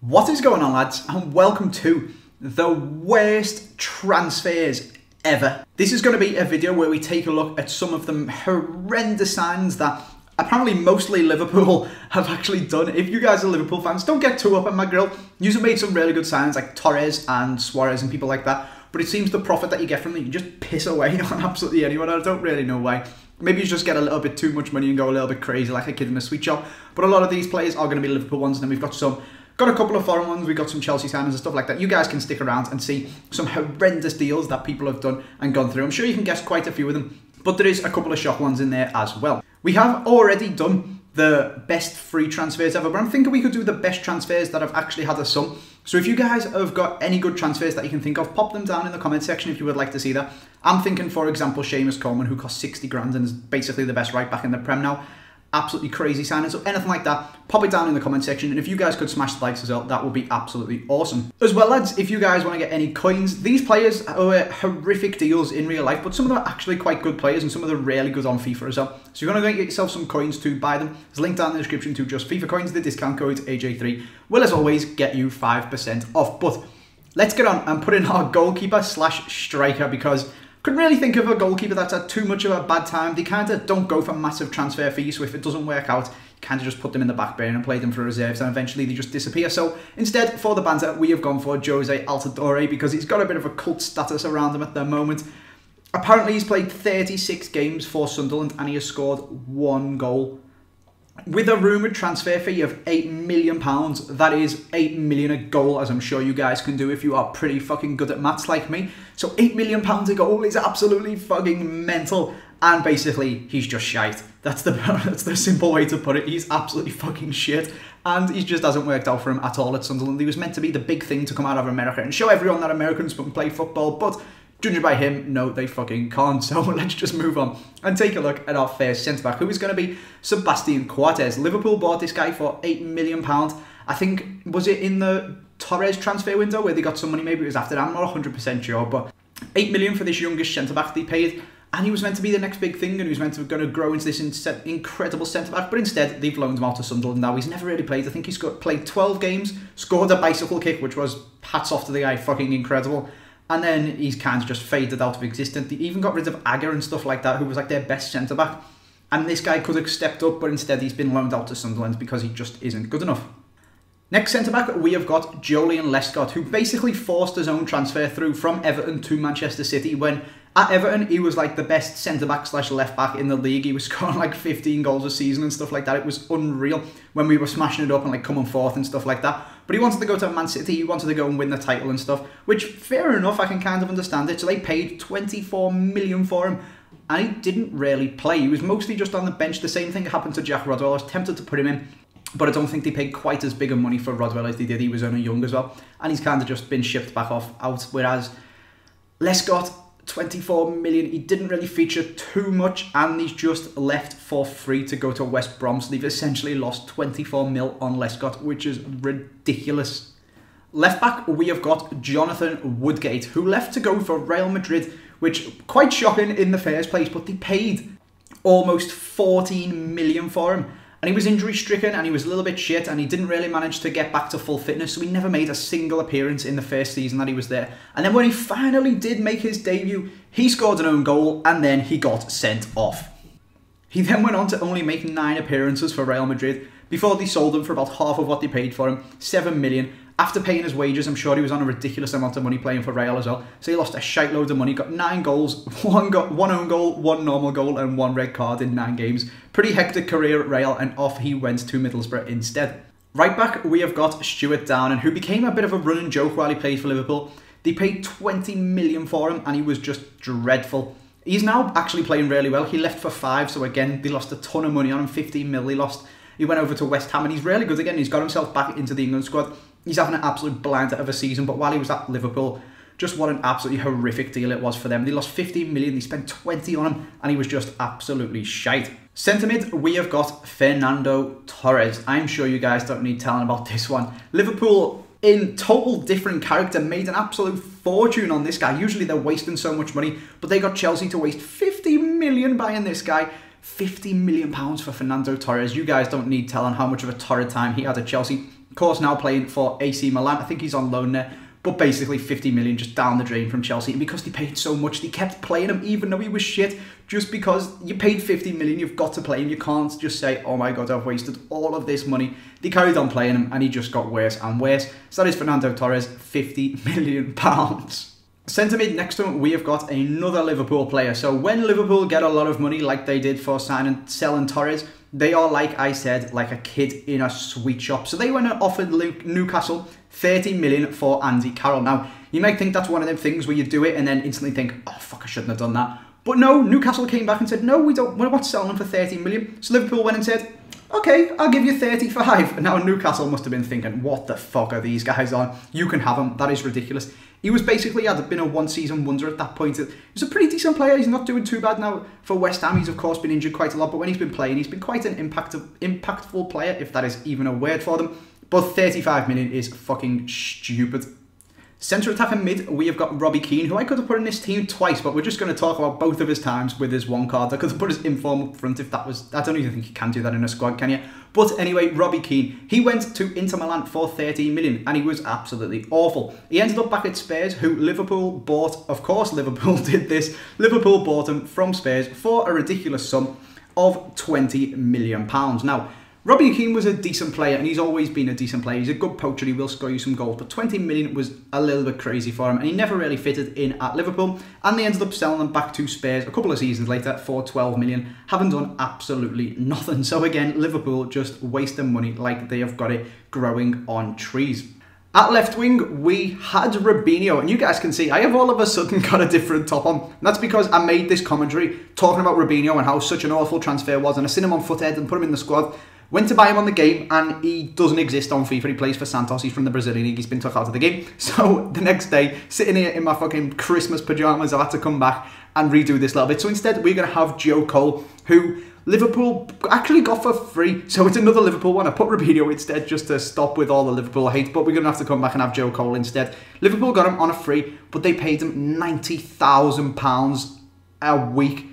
What is going on, lads, and welcome to the worst transfers ever. This is going to be a video where we take a look at some of the horrendous signings that apparently mostly Liverpool have actually done. If you guys are Liverpool fans, don't get too up on my grill. You have made some really good signings like Torres and Suarez and people like that, but it seems the profit that you get from them, you just piss away on absolutely anyone. I don't really know why. Maybe you just get a little bit too much money and go a little bit crazy like a kid in a sweet shop. But a lot of these players are going to be Liverpool ones, and then we've got a couple of foreign ones, we've got some Chelsea signings and stuff like that. You guys can stick around and see some horrendous deals that people have done and gone through. I'm sure you can guess quite a few of them, but there is a couple of shock ones in there as well. We have already done the best free transfers ever, but I'm thinking we could do the best transfers that have actually had a sum. So if you guys have got any good transfers that you can think of, pop them down in the comment section if you would like to see that. I'm thinking, for example, Seamus Coleman, who cost 60 grand and is basically the best right back in the Prem now. Absolutely crazy signing. So anything like that, pop it down in the comment section, and if you guys could smash the likes as well, that would be absolutely awesome. As well, lads, if you guys want to get any coins, these players are horrific deals in real life, but some of them are actually quite good players, and some of them are really good on FIFA as well. So you're going to go get yourself some coins to buy them. There's a link down in the description to just FIFA coins. The discount code AJ3 will, as always, get you 5% off. But let's get on and put in our goalkeeper slash striker, because couldn't really think of a goalkeeper that's had too much of a bad time. They kind of don't go for massive transfer fees, so if it doesn't work out, you kind of just put them in the back burner and play them for reserves, and eventually they just disappear. So instead, for the banter, we have gone for Jose Altidore, because he's got a bit of a cult status around him at the moment. Apparently he's played 36 games for Sunderland and he has scored 1 goal. With a rumoured transfer fee of £8 million, that is £8 million a goal, as I'm sure you guys can do if you are pretty fucking good at maths like me. So £8 million a goal is absolutely fucking mental. And basically, he's just shite. That's the simple way to put it. He's absolutely fucking shit. And he just hasn't worked out for him at all at Sunderland. He was meant to be the big thing to come out of America and show everyone that Americans can play football, but judging by him, no, they fucking can't. So let's just move on and take a look at our first centre-back, who is going to be Sebastian Coates. Liverpool bought this guy for £8 million. I think, was it in the Torres transfer window where they got some money? Maybe it was after that. I'm not 100% sure, but £8 million for this youngest centre-back they paid. And he was meant to be the next big thing, and he was meant to going to grow into this incredible centre-back. But instead, they've loaned him out to Sunderland now. He's never really played. I think he's played 12 games, scored a bicycle kick, which was, hats off to the guy, fucking incredible. And then he's kind of just faded out of existence. They even got rid of Agger and stuff like that, who was like their best centre-back. And this guy could have stepped up, but instead he's been loaned out to Sunderland because he just isn't good enough. Next centre-back, we have got Joleon Lescott, who basically forced his own transfer through from Everton to Manchester City, when at Everton he was like the best centre-back slash left-back in the league. He was scoring like 15 goals a season and stuff like that. It was unreal when we were smashing it up and like coming fourth and stuff like that. But he wanted to go to Man City, he wanted to go and win the title and stuff, which, fair enough, I can kind of understand it. So they paid 24 million for him, and he didn't really play. He was mostly just on the bench. The same thing happened to Jack Rodwell. I was tempted to put him in, but I don't think they paid quite as big a money for Rodwell as they did. He was only young as well, and he's kind of just been shipped back out. Whereas Lescott, 24 million, he didn't really feature too much, and he's just left for free to go to West Brom. So they've essentially lost 24 mil on Lescott, which is ridiculous. Left back, we have got Jonathan Woodgate, who left to go for Real Madrid, which quite shocking in the first place, but they paid almost 14 million for him. And he was injury stricken and he was a little bit shit, and he didn't really manage to get back to full fitness, so he never made a single appearance in the first season that he was there. And then when he finally did make his debut, he scored an own goal and then he got sent off. He then went on to only make 9 appearances for Real Madrid before they sold him for about half of what they paid for him, 7 million. After paying his wages, I'm sure he was on a ridiculous amount of money playing for Real as well. So he lost a shite load of money, got 9 goals, one own goal, 1 normal goal and 1 red card in 9 games. Pretty hectic career at Real, and off he went to Middlesbrough instead. Right back, we have got Stuart Downing, who became a bit of a running joke while he played for Liverpool. They paid 20 million for him and he was just dreadful. He's now actually playing really well. He left for 5, so again, they lost a ton of money on him, 15 mil he lost. He went over to West Ham and he's really good again. He's got himself back into the England squad. He's having an absolute blinder of a season, but while he was at Liverpool, just what an absolutely horrific deal it was for them. They lost 15 million, they spent 20 on him, and he was just absolutely shite. Centre mid, we have got Fernando Torres. I'm sure you guys don't need telling about this one. Liverpool, in total different character, made an absolute fortune on this guy. Usually they're wasting so much money, but they got Chelsea to waste 50 million buying this guy. £50 million for Fernando Torres. You guys don't need telling how much of a torrid time he had at Chelsea. Of course, now playing for AC Milan. I think he's on loan there. But basically 50 million just down the drain from Chelsea. And because they paid so much, they kept playing him even though he was shit. Just because you paid 50 million, you've got to play him. You can't just say, oh my God, I've wasted all of this money. They carried on playing him and he just got worse and worse. So that is Fernando Torres, £50 million. Centre mid next to him, we have got another Liverpool player. So when Liverpool get a lot of money like they did for selling Torres, they are, like I said, like a kid in a sweet shop. So they went and offered Newcastle 30 million for Andy Carroll. Now, you might think that's one of them things where you do it and then instantly think, oh fuck, I shouldn't have done that. But no, Newcastle came back and said, no, we're not selling him for 30 million. So Liverpool went and said, okay, I'll give you 35. And now Newcastle must have been thinking, what the fuck are these guys on? You can have him. That is ridiculous. He was basically, had been a one-season wonder at that point. He's a pretty decent player. He's not doing too bad now for West Ham. He's, of course, been injured quite a lot. But when he's been playing, he's been quite an impactful player, if that is even a word for them. But 35 million is fucking stupid. Centre attack and mid, we have got Robbie Keane, who I could have put in this team twice, but we're just going to talk about both of his times with his one card. I could have put his inform up front if that was... I don't even think you can do that in a squad, can you? But anyway, Robbie Keane, he went to Inter Milan for 13 million, and he was absolutely awful. He ended up back at Spurs, who Liverpool bought. Of course, Liverpool did this. Liverpool bought him from Spurs for a ridiculous sum of £20 million. Now, Robbie Keane was a decent player, and he's always been a decent player. He's a good poacher, he will score you some goals, but 20 million was a little bit crazy for him, and he never really fitted in at Liverpool, and they ended up selling him back to Spurs a couple of seasons later for 12 million, having done absolutely nothing. So again, Liverpool just wasting money like they have got it growing on trees. At left wing, we had Robinho, and you guys can see I have all of a sudden got a different top on. And that's because I made this commentary talking about Robinho and how such an awful transfer was, and I seen him on Foothead and put him in the squad. Went to buy him on the game, and he doesn't exist on FIFA. He plays for Santos. He's from the Brazilian League. He's been took out of the game. So the next day, sitting here in my fucking Christmas pyjamas, I've had to come back and redo this little bit. So instead, we're going to have Joe Cole, who Liverpool actually got for free. So it's another Liverpool one. I put Robinho instead just to stop with all the Liverpool hate, but we're going to have to come back and have Joe Cole instead. Liverpool got him on a free, but they paid him £90,000 a week.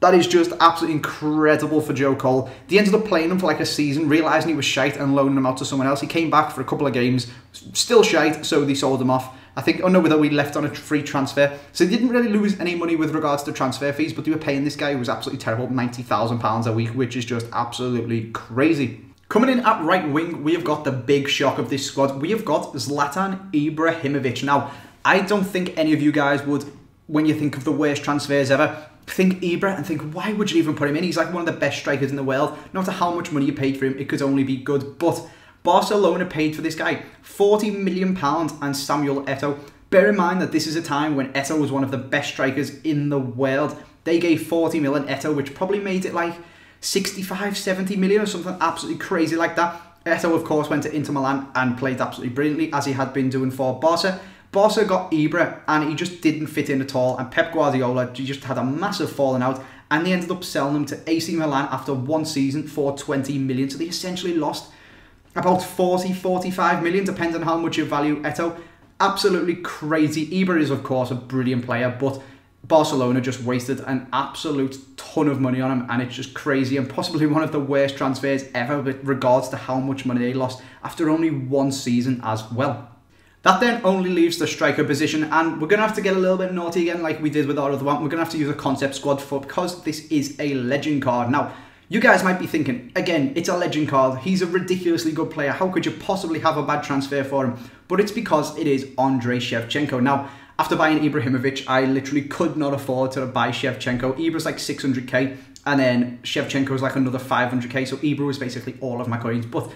That is just absolutely incredible for Joe Cole. They ended up playing him for like a season, realising he was shite and loaning him out to someone else. He came back for a couple of games, still shite, so they sold him off. I think, oh no, that we left on a free transfer. So they didn't really lose any money with regards to transfer fees, but they were paying this guy who was absolutely terrible, £90,000 a week, which is just absolutely crazy. Coming in at right wing, we have got the big shock of this squad. We have got Zlatan Ibrahimovic. Now, I don't think any of you guys would, when you think of the worst transfers ever, think Ibra and think, why would you even put him in? He's like one of the best strikers in the world. No matter how much money you paid for him, it could only be good. But Barcelona paid for this guy £40 million and Samuel Eto'o. Bear in mind that this is a time when Eto'o was one of the best strikers in the world. They gave 40 million Eto'o, which probably made it like 65, 70 million or something absolutely crazy like that. Eto'o, of course, went to Inter Milan and played absolutely brilliantly, as he had been doing for Barca. Barca got Ibra, and he just didn't fit in at all, and Pep Guardiola just had a massive falling out, and they ended up selling him to AC Milan after one season for 20 million, so they essentially lost about 40, 45 million, depending on how much you value Eto'o. Absolutely crazy. Ibra is, of course, a brilliant player, but Barcelona just wasted an absolute ton of money on him, and it's just crazy, and possibly one of the worst transfers ever with regards to how much money they lost after only one season as well. That then only leaves the striker position, and we're going to have to get a little bit naughty again like we did with our other one. We're going to have to use a concept squad for, because this is a legend card. Now, you guys might be thinking, again, it's a legend card. He's a ridiculously good player. How could you possibly have a bad transfer for him? But it's because it is Andrei Shevchenko. Now, after buying Ibrahimovic, I literally could not afford to buy Shevchenko. Ibra's like 600k, and then Shevchenko's like another 500k, so Ibra was basically all of my coins. But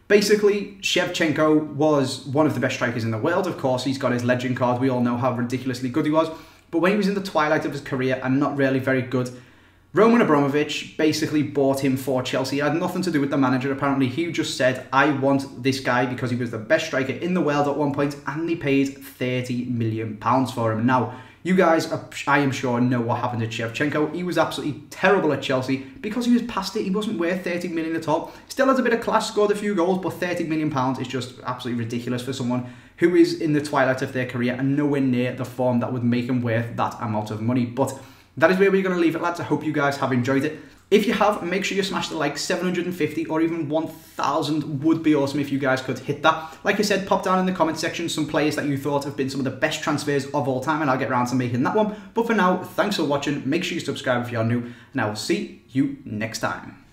basically, Shevchenko was one of the best strikers in the world. Of course, he's got his legend card. We all know how ridiculously good he was. But when he was in the twilight of his career and not really very good, Roman Abramovich basically bought him for Chelsea. It had nothing to do with the manager, apparently. He just said, I want this guy because he was the best striker in the world at one point, and they paid £30 million for him. Now, you guys, I am sure, know what happened to Shevchenko. He was absolutely terrible at Chelsea because he was past it. He wasn't worth 30 million at all. Still has a bit of class, scored a few goals, but £30 million is just absolutely ridiculous for someone who is in the twilight of their career and nowhere near the form that would make him worth that amount of money. But that is where we're going to leave it, lads. I hope you guys have enjoyed it. If you have, make sure you smash the like. 750 or even 1,000 would be awesome if you guys could hit that. Like I said, pop down in the comment section some players that you thought have been some of the best transfers of all time, and I'll get around to making that one. But for now, thanks for watching. Make sure you subscribe if you are new, and I will see you next time.